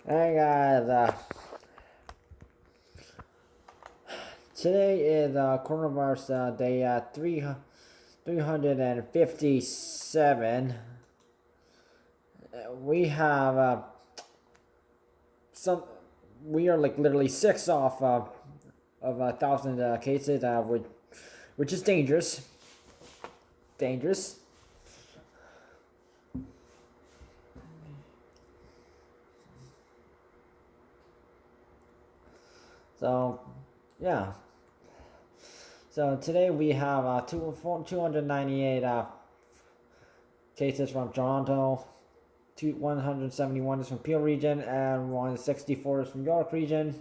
Hey guys, today is coronavirus day 357. We have some. We are like literally six off of 1,000 cases, which is dangerous. Dangerous. So, yeah. So today we have 298 cases from Toronto, 171 is from Peel region, and 164 is from York region.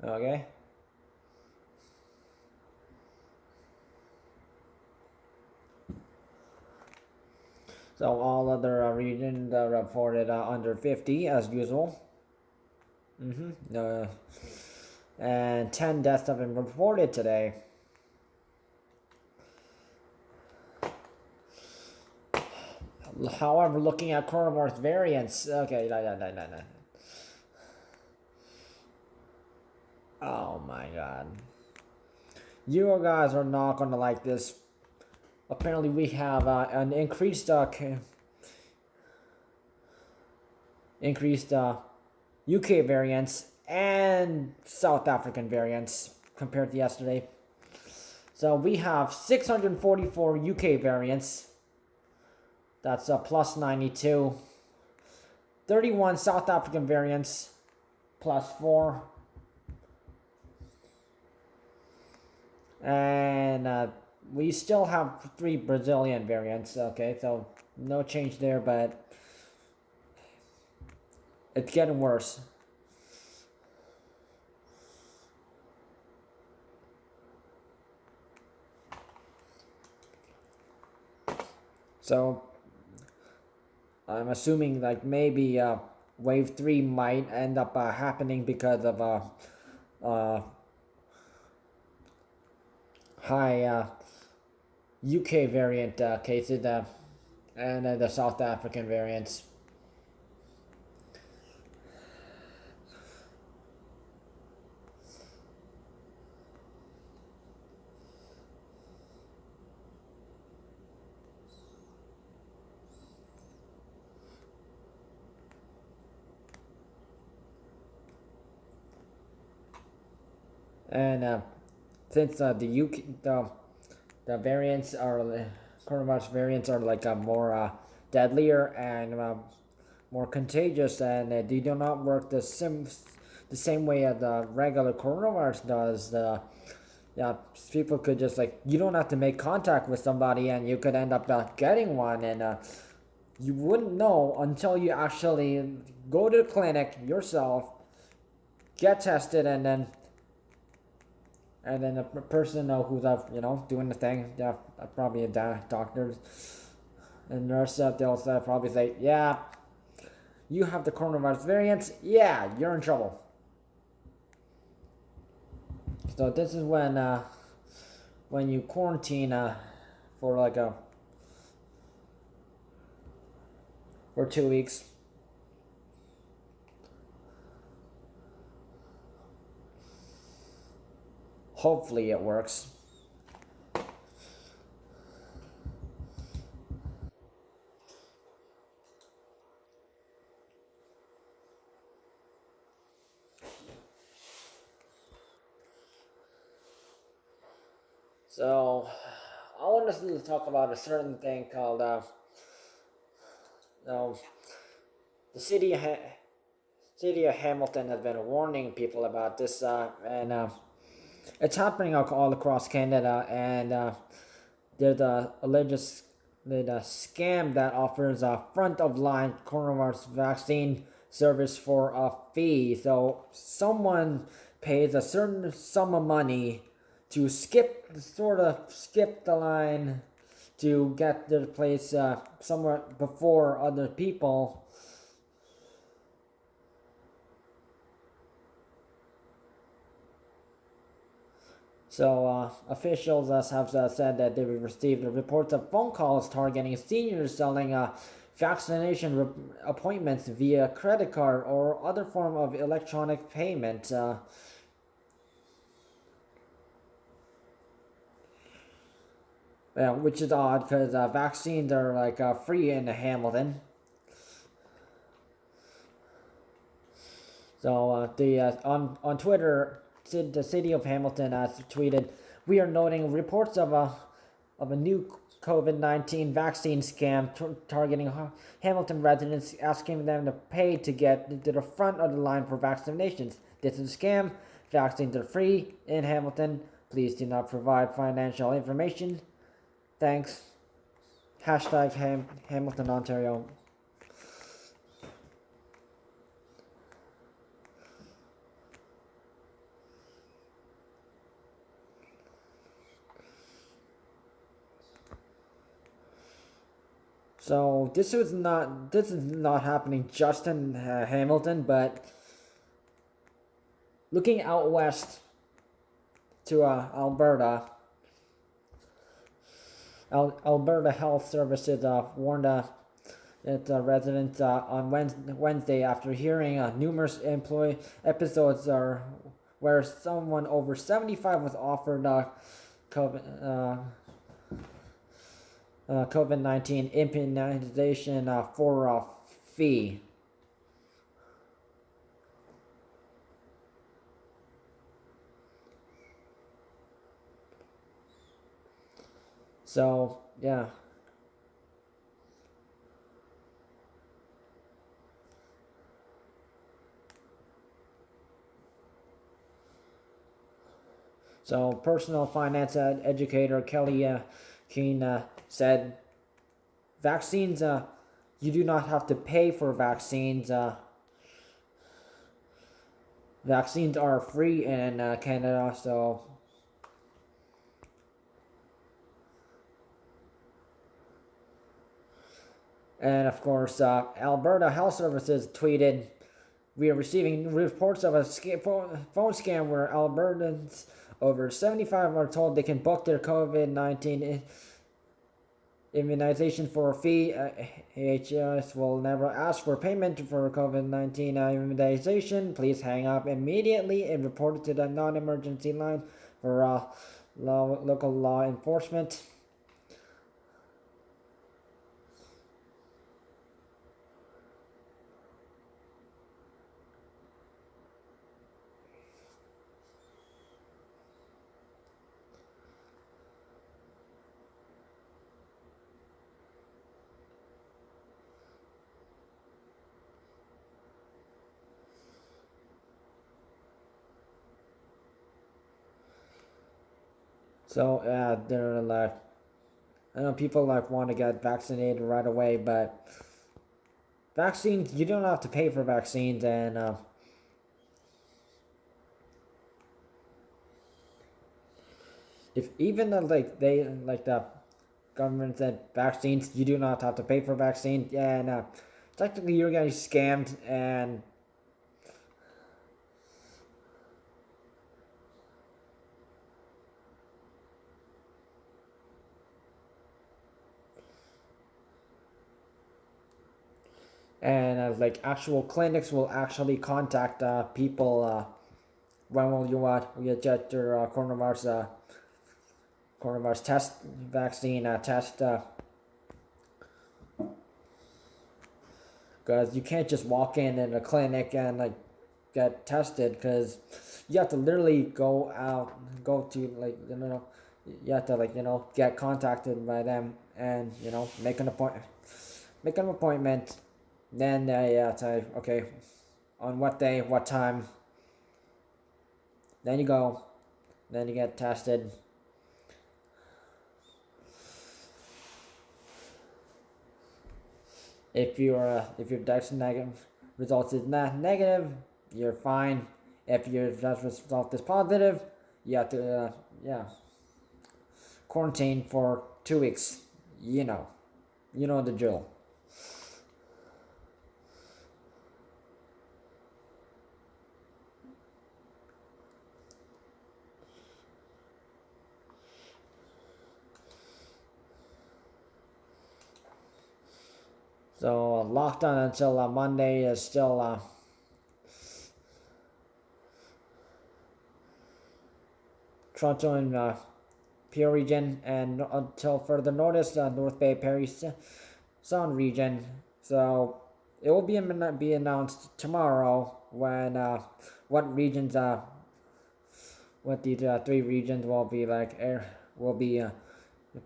Okay. So all other regions reported under 50 as usual. And 10 deaths have been reported today. However, looking at coronavirus variants, okay, no. Oh my god. You guys are not gonna like this. Apparently, we have an increased UK variants and South African variants compared to yesterday. So we have 644 UK variants. That's plus 92. 31 South African variants, plus 4. And we still have 3 Brazilian variants. Okay, so no change there, but it's getting worse. So I'm assuming like maybe wave 3 might end up happening because of high UK variant cases and the South African variants. And since the variants are coronavirus variants are like more deadlier and more contagious, and they do not work the same way as the regular coronavirus does. Yeah, people could just like, you don't have to make contact with somebody and you could end up getting one, and you wouldn't know until you actually go to the clinic yourself, get tested, and then a person who's doing the thing, probably a doctor and nurse, they'll probably say, yeah, you have the coronavirus variants, yeah, you're in trouble. So this is when you quarantine for for 2 weeks. Hopefully it works. So I want us to talk about a certain thing called the city of Hamilton has been warning people about this, and it's happening all across Canada, and there's a alleged scam that offers a front of line coronavirus vaccine service for a fee. So someone pays a certain sum of money to skip the line to get to the place somewhere before other people. So officials have said that they received reports of phone calls targeting seniors selling appointments via credit card or other form of electronic payment. Yeah, which is odd because vaccines are like free in Hamilton. So the on Twitter, the city of Hamilton has tweeted, "We are noting reports of a new COVID-19 vaccine scam targeting Hamilton residents, asking them to pay to get to the front of the line for vaccinations. This is a scam. Vaccines are free in Hamilton. Please do not provide financial information. Thanks. Hashtag Hamilton, Ontario." So this is not happening just in Hamilton, but looking out west to Alberta, Alberta Health Services warned its residents on Wednesday after hearing numerous employee episodes where someone over 75 was offered COVID, COVID-19 immunization for a fee. So, yeah. So, personal finance educator Kelly Keene said, vaccines, you do not have to pay for vaccines. Vaccines are free in Canada, so. And of course, Alberta Health Services tweeted, "We are receiving reports of a phone scam where Albertans over 75 are told they can book their COVID-19 immunization for a fee. AHS will never ask for payment for COVID-19 immunization. Please hang up immediately and report it to the non-emergency line for local law enforcement." So they're like, I know people like want to get vaccinated right away, but vaccines, you don't have to pay for vaccines, and if even like they like the government said vaccines, you do not have to pay for vaccines, and technically you're getting scammed, and like actual clinics will actually contact people. When will you get your coronavirus test vaccine test? Because you can't just walk in a clinic and like get tested, because you have to literally go to like you have to like get contacted by them, and make an appointment. Then they say, okay, on what day, what time. Then you go. Then you get tested. If your test negative results is not negative, you're fine. If your test result is positive, you have to quarantine for 2 weeks. You know the drill. So lockdown until Monday is still Toronto and Peel region, and until further notice, North Bay Parry Sound region. So it will be announced tomorrow when what regions what these three regions will be will be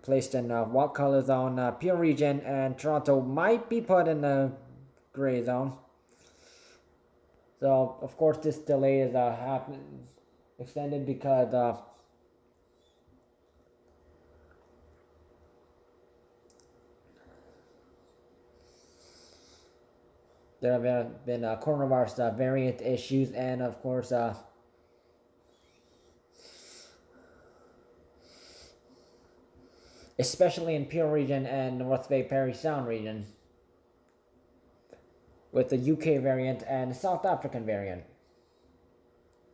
placed in what color zone. Peel region and Toronto might be put in the gray zone. So of course this delay is extended because there have been coronavirus variant issues, and of course especially in Peel region and North Bay Parry Sound region, with the UK variant and the South African variant,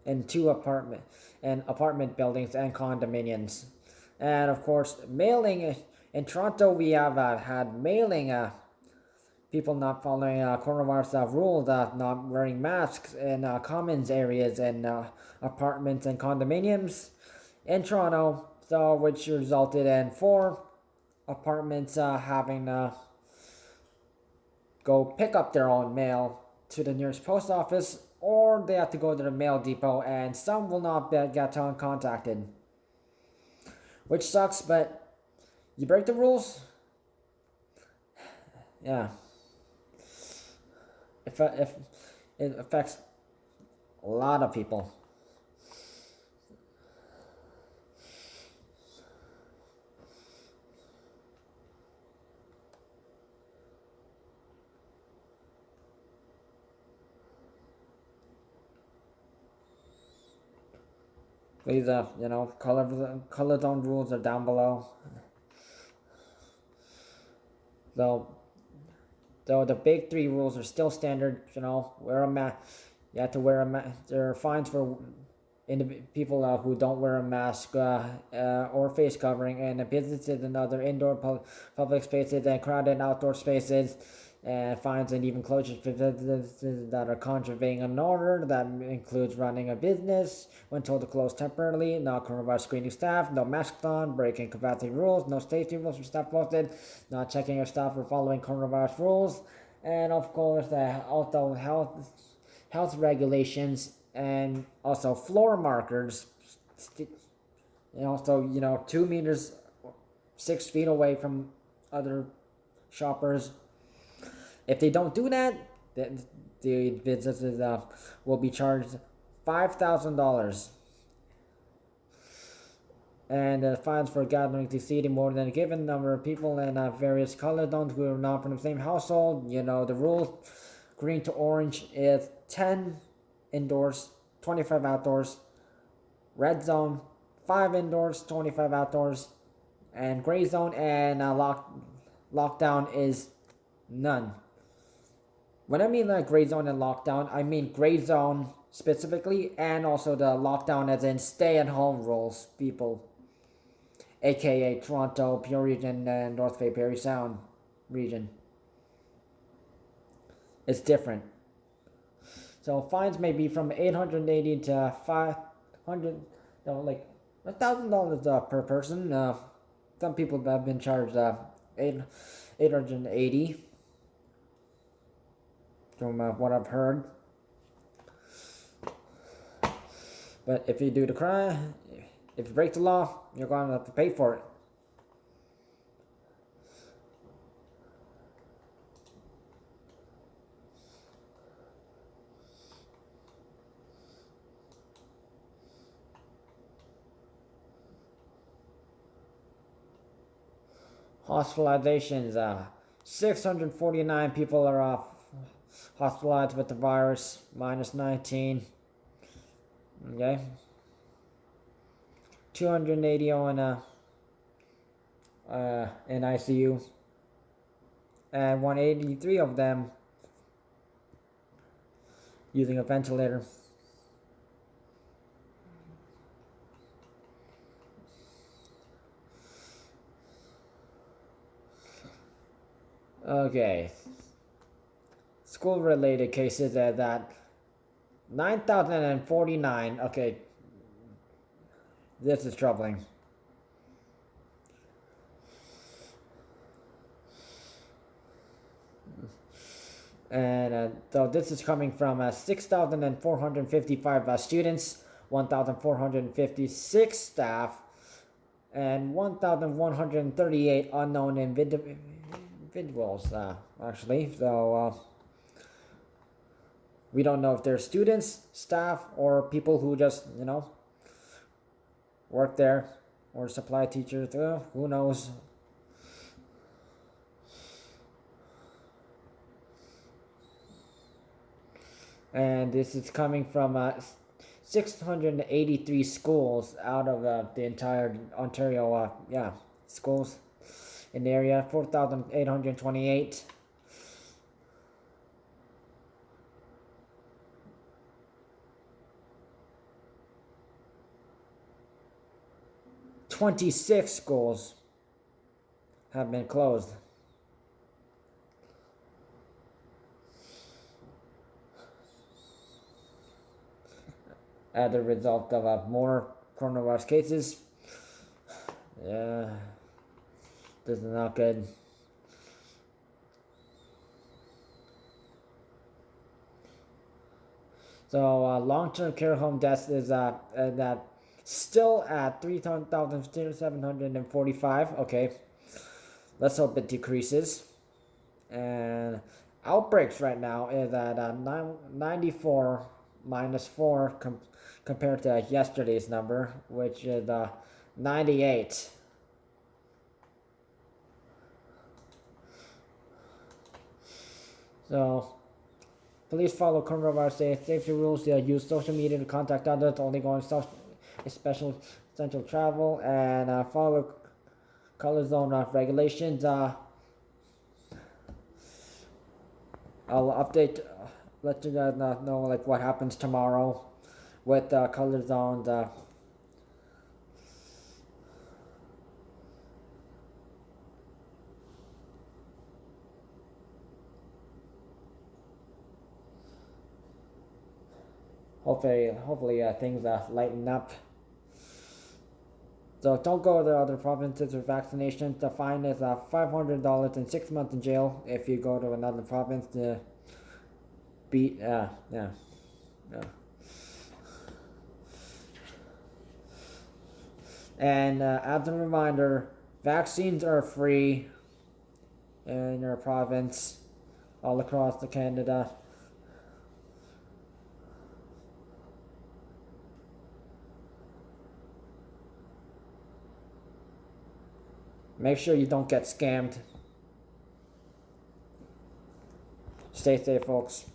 in apartment buildings and condominiums. And of course, mailing in Toronto, we have had mailing people not following coronavirus rules, not wearing masks in commons areas and apartments and condominiums in Toronto. So, which resulted in 4 apartments having to go pick up their own mail to the nearest post office, or they have to go to the mail depot, and some will not get contacted, which sucks. But you break the rules, yeah. If it affects a lot of people. Please, color zone rules are down below. Though the big 3 rules are still standard, wear a mask. You have to wear a mask. There are fines for people who don't wear a mask or face covering, and businesses and other indoor public spaces and crowded outdoor spaces, and fines and even closures for businesses that are contravening an order. That includes running a business when told to close temporarily, not coronavirus screening staff, no masks on, breaking capacity rules, no safety rules for staff posted, not checking your staff for following coronavirus rules, and of course also health regulations, and also floor markers, and also 2 meters, 6 feet away from other shoppers. If they don't do that, the businesses will be charged $5,000, and fines for gatherings exceeding more than a given number of people in various color zones who are not from the same household. The rules: green to orange is 10 indoors, 25 outdoors. Red zone, 5 indoors, 25 outdoors. And gray zone and lockdown is none. When I mean gray zone and lockdown, I mean gray zone specifically, and also the lockdown as in stay-at-home rules, people. AKA Toronto, Peel region, and North Bay Parry Sound region. It's different. So fines may be from $880 to $500, like $1,000 per person. Some people have been charged $880 from what I've heard. But if you do the crime, if you break the law, you're going to have to pay for it. Hospitalizations, 649 people are hospitalized with the virus, minus 19. Okay. 280 on in ICU, and 183 of them using a ventilator. Okay. school related cases at that 9,049. Okay, this is troubling. And so this is coming from 6,455 students, 1,456 staff, and 1,138 unknown individuals, actually. So we don't know if they're students, staff, or people who just, work there, or supply teachers. Who knows? And this is coming from 683 schools out of the entire Ontario, schools in the area, 4,828. "26 schools have been closed. As a result of more coronavirus cases. Yeah, this is not good. So long-term care home deaths is that still at 3,745. Okay, let's hope it decreases. And outbreaks right now is at 94 minus 4 compared to yesterday's number, which is 98. So please follow coronavirus safety rules. Use social media to contact others. Only go on special essential travel, and follow color zone regulations. I'll update, let you guys know like what happens tomorrow with color zones. Hopefully things lighten up. So don't go to other provinces for vaccinations. The fine is $500 and 6 months in jail if you go to another province to beat. Yeah. And as a reminder, vaccines are free in your province, all across the Canada. Make sure you don't get scammed. Stay safe, folks.